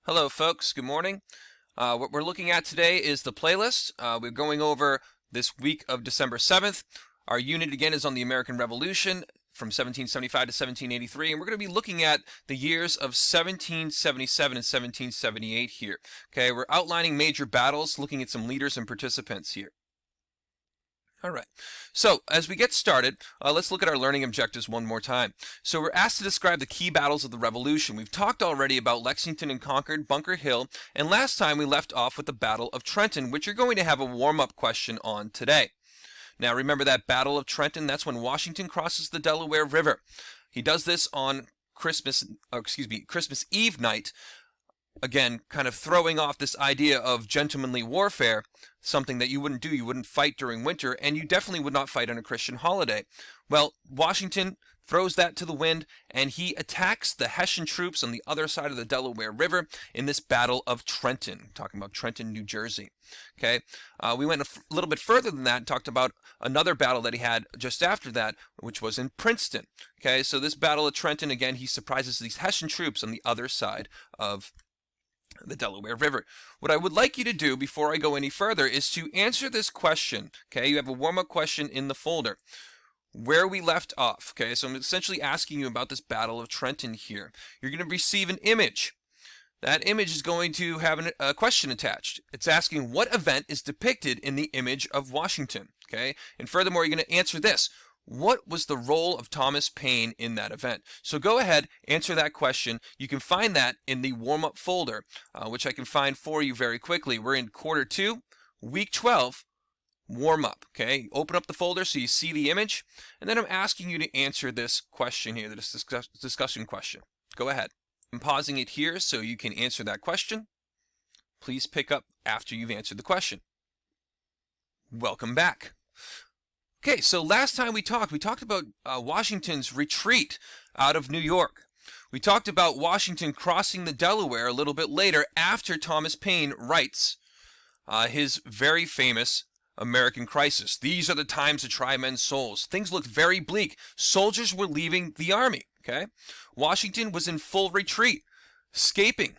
Hello, folks. Good morning. What we're looking at today is the playlist. We're going over this week of December 7th. Our unit again is on the American Revolution from 1775 to 1783, and we're going to be looking at the years of 1777 and 1778 here. Okay, we're outlining major battles, looking at some leaders and participants here. All right, so as we get started, let's look at our learning objectives one more time. So we're asked to describe the key battles of the Revolution. We've talked already about Lexington and Concord, Bunker Hill, and last time we left off with the Battle of Trenton, which you're going to have a warm-up question on today. Now remember that Battle of Trenton, that's when Washington crosses the Delaware River. He does this on Christmas Eve night, again, kind of throwing off this idea of gentlemanly warfare, something that you wouldn't do. You wouldn't fight during winter, and you definitely would not fight on a Christian holiday. Well, Washington throws that to the wind, and he attacks the Hessian troops on the other side of the Delaware River in this Battle of Trenton, talking about Trenton, New Jersey. Okay, we went a little bit further than that and talked about another battle that he had just after that, which was in Princeton. Okay, so this Battle of Trenton, again, he surprises these Hessian troops on the other side of the Delaware River. What I would like you to do before I go any further is to answer this question. Okay, you have a warm-up question in the folder where we left off. Okay, so I'm essentially asking you about this Battle of Trenton here. You're going to receive an image. That image is going to have a question attached. It's asking what event is depicted in the image of Washington. Okay, and furthermore, you're going to answer this. What was the role of Thomas Paine in that event? So go ahead, answer that question. You can find that in the warm-up folder, which I can find for you very quickly. We're in quarter 2, week 12, warm-up. Okay, open up the folder so you see the image, and then I'm asking you to answer this question here, this discussion question. Go ahead. I'm pausing it here so you can answer that question. Please pick up after you've answered the question. Welcome back. Okay, so last time we talked about Washington's retreat out of New York. We talked about Washington crossing the Delaware a little bit later after Thomas Paine writes his very famous American Crisis. These are the times to try men's souls. Things looked very bleak. Soldiers were leaving the army, okay? Washington was in full retreat, escaping.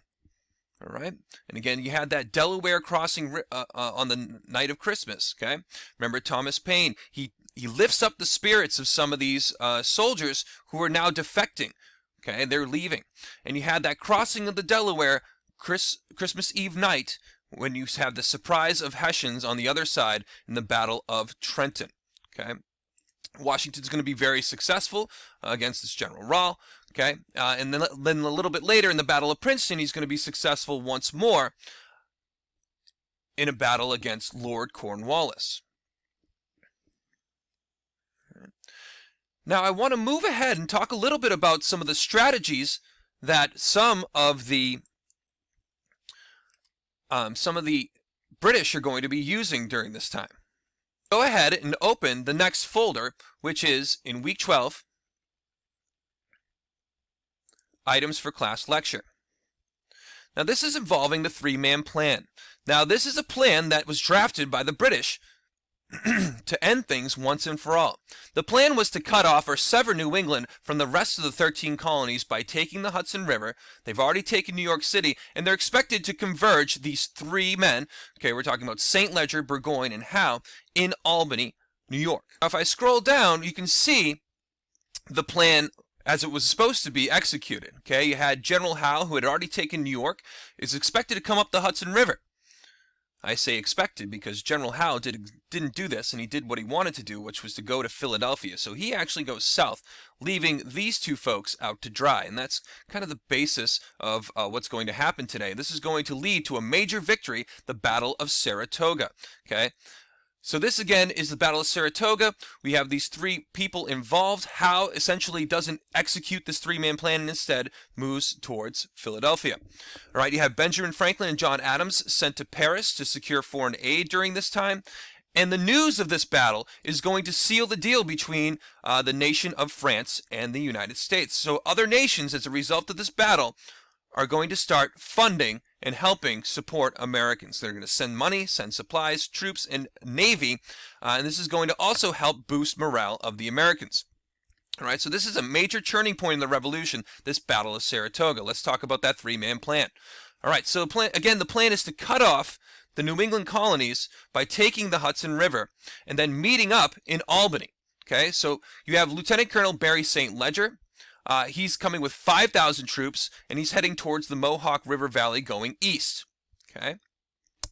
All right, and again, you had that Delaware crossing on the night of Christmas. Okay, remember Thomas Paine? He lifts up the spirits of some of these soldiers who are now defecting. Okay, they're leaving, and you had that crossing of the Delaware Christmas Eve night when you have the surprise of Hessians on the other side in the Battle of Trenton. Okay. Washington's going to be very successful against this General Raleigh, okay? And then a little bit later in the Battle of Princeton, he's going to be successful once more in a battle against Lord Cornwallis. Now, I want to move ahead and talk a little bit about some of the strategies that some of the British are going to be using during this time. Go ahead and open the next folder, which is in week 12, items for class lecture. Now this is involving the three-man plan. Now this is a plan that was drafted by the British to end things once and for all. The plan was to cut off or sever New England from the rest of the 13 colonies by taking the Hudson River. They've already taken New York City, and they're expected to converge these three men, okay, we're talking about St. Ledger, Burgoyne, and Howe, in Albany, New York. Now, if I scroll down, you can see the plan as it was supposed to be executed. Okay, you had General Howe, who had already taken New York, is expected to come up the Hudson River. I say expected because General Howe didn't do this, and he did what he wanted to do, which was to go to Philadelphia. So he actually goes south, leaving these two folks out to dry. And that's kind of the basis of what's going to happen today. This is going to lead to a major victory, the Battle of Saratoga. Okay. So this again is the Battle of Saratoga. We have these three people involved. Howe essentially doesn't execute this three-man plan and instead moves towards Philadelphia. All right, you have Benjamin Franklin and John Adams sent to Paris to secure foreign aid during this time. And the news of this battle is going to seal the deal between the nation of France and the United States. So other nations, as a result of this battle, are going to start funding and helping support Americans. They're going to send money, send supplies, troops, and navy, and this is going to also help boost morale of the Americans. All right, so this is a major turning point in the Revolution, this Battle of Saratoga. Let's talk about that three-man plan. All right, so the plan is to cut off the New England colonies by taking the Hudson River and then meeting up in Albany. Okay, so you have Lieutenant Colonel Barry St. Ledger. He's coming with 5,000 troops, and he's heading towards the Mohawk River Valley going east. Okay.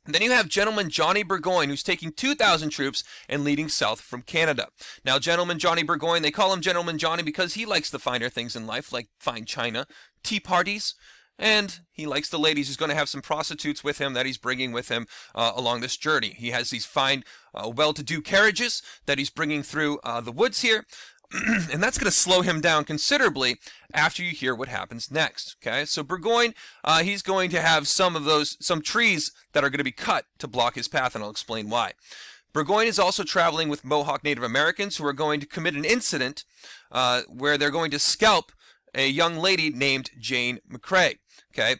And then you have Gentleman Johnny Burgoyne, who's taking 2,000 troops and leading south from Canada. Now, Gentleman Johnny Burgoyne, they call him Gentleman Johnny because he likes the finer things in life, like fine china, tea parties, and he likes the ladies. He's going to have some prostitutes with him that he's bringing with him along this journey. He has these fine, well-to-do carriages that he's bringing through the woods here. And that's going to slow him down considerably after you hear what happens next. Okay, so Burgoyne, he's going to have some trees that are going to be cut to block his path, and I'll explain why. Burgoyne is also traveling with Mohawk Native Americans who are going to commit an incident where they're going to scalp a young lady named Jane McCrae. Okay.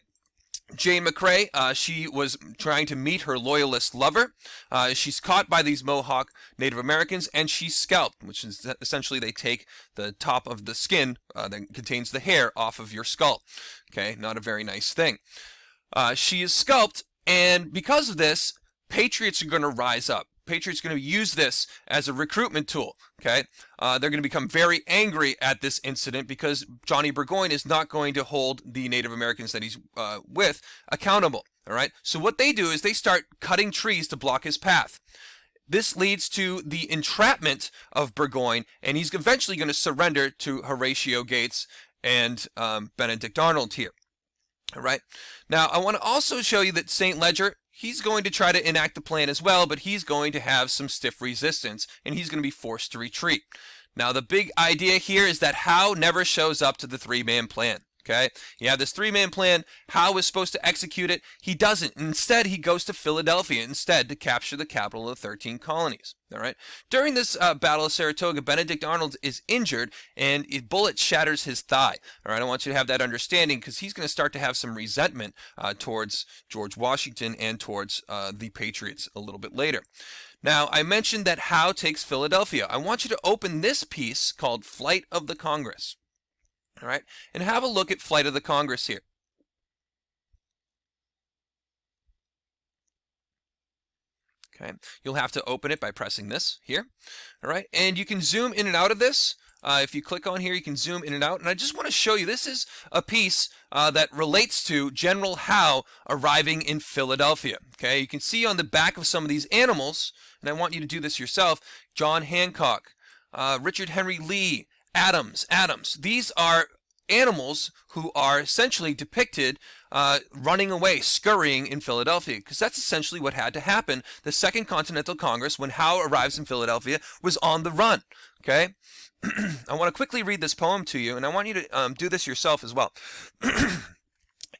Jane McCrae, she was trying to meet her loyalist lover. She's caught by these Mohawk Native Americans, and she's scalped, which is essentially they take the top of the skin that contains the hair off of your skull. Okay, not a very nice thing. She is scalped, and because of this, patriots are going to rise up. Patriots are going to use this as a recruitment tool. Okay, they're going to become very angry at this incident because Johnny Burgoyne is not going to hold the Native Americans that he's with accountable. All right, so what they do is they start cutting trees to block his path. This leads to the entrapment of Burgoyne, and he's eventually going to surrender to Horatio Gates and Benedict Arnold here. All right, now I want to also show you that St. Ledger, he's going to try to enact the plan as well, but he's going to have some stiff resistance, and he's going to be forced to retreat. Now, the big idea here is that Howe never shows up to the three-man plan. Okay, you have this three-man plan. Howe is supposed to execute it. He doesn't. Instead, he goes to Philadelphia to capture the capital of the 13 colonies. All right. During this Battle of Saratoga, Benedict Arnold is injured, and a bullet shatters his thigh. All right. I want you to have that understanding because he's going to start to have some resentment towards George Washington and towards the Patriots a little bit later. Now, I mentioned that Howe takes Philadelphia. I want you to open this piece called Flight of the Congress. All right, and have a look at Flight of the Congress here. Okay, you'll have to open it by pressing this here. All right, and you can zoom in and out of this. If you click on here, you can zoom in and out. And I just want to show you, this is a piece that relates to General Howe arriving in Philadelphia. Okay, you can see on the back of some of these animals, and I want you to do this yourself, John Hancock, Richard Henry Lee, Adams. These are animals who are essentially depicted running away, scurrying in Philadelphia, because that's essentially what had to happen. The Second Continental Congress, when Howe arrives in Philadelphia, was on the run. Okay, I want to quickly read this poem to you, and I want you to do this yourself as well.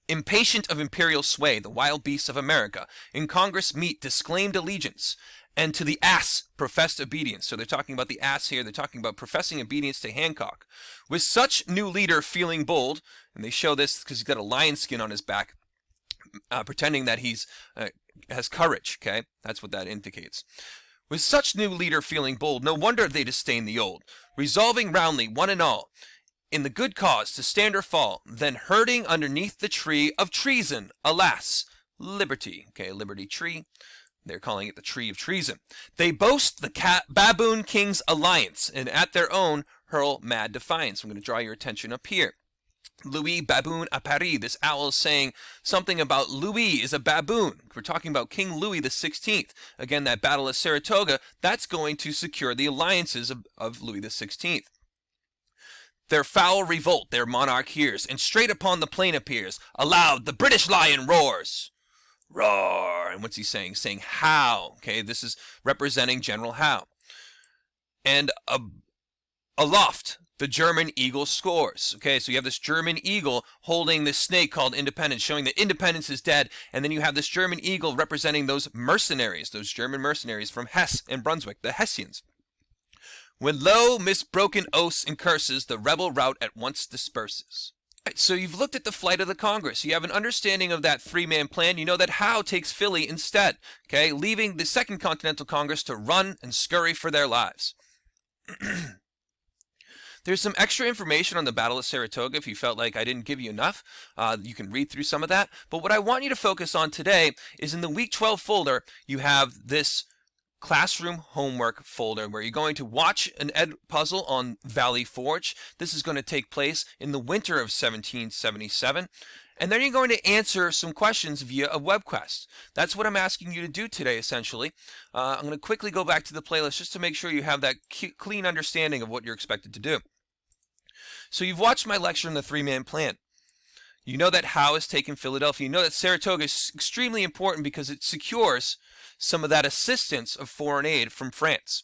Impatient of imperial sway, the wild beasts of America in Congress meet disclaimed allegiance, and to the ass professed obedience. So they're talking about the ass here. They're talking about professing obedience to Hancock. With such new leader feeling bold, and they show this because he's got a lion skin on his back, pretending that he's has courage. Okay, that's what that indicates. With such new leader feeling bold, no wonder they disdain the old, resolving roundly one and all, in the good cause to stand or fall, then herding underneath the tree of treason, alas, liberty. Okay, liberty tree. They're calling it the tree of treason. They boast the baboon king's alliance, and at their own hurl mad defiance. I'm going to draw your attention up here. Louis Baboon à Paris. This owl is saying something about Louis is a baboon. We're talking about King Louis the 16th. Again, that Battle of Saratoga, that's going to secure the alliances of Louis the 16th. Their foul revolt their monarch hears, and straight upon the plain appears. Aloud the British lion roars. Roar! And what's he saying? Saying Howe. Okay, this is representing General Howe. And aloft, the German eagle scores. Okay, so you have this German eagle holding this snake called Independence, showing that independence is dead. And then you have this German eagle representing those mercenaries, those German mercenaries from Hesse and Brunswick, the Hessians. When lo, misbroken oaths and curses, the rebel rout at once disperses. Right, so you've looked at the Flight of the Congress. You have an understanding of that three-man plan. You know that Howe takes Philly instead, okay, leaving the Second Continental Congress to run and scurry for their lives. There's some extra information on the Battle of Saratoga if you felt like I didn't give you enough. You can read through some of that. But what I want you to focus on today is in the Week 12 folder, you have this classroom homework folder where you're going to watch an ed puzzle on Valley Forge. This is going to take place in the winter of 1777. And then you're going to answer some questions via a web quest. That's what I'm asking you to do today, essentially. I'm going to quickly go back to the playlist just to make sure you have that clean understanding of what you're expected to do. So you've watched my lecture on the three-man plan. You know that Howe has taken Philadelphia. You know that Saratoga is extremely important because it secures some of that assistance of foreign aid from France.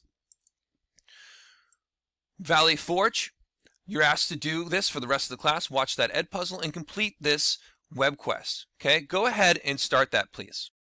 Valley Forge, you're asked to do this for the rest of the class. Watch that ed puzzle and complete this web quest. Okay, go ahead and start that, please.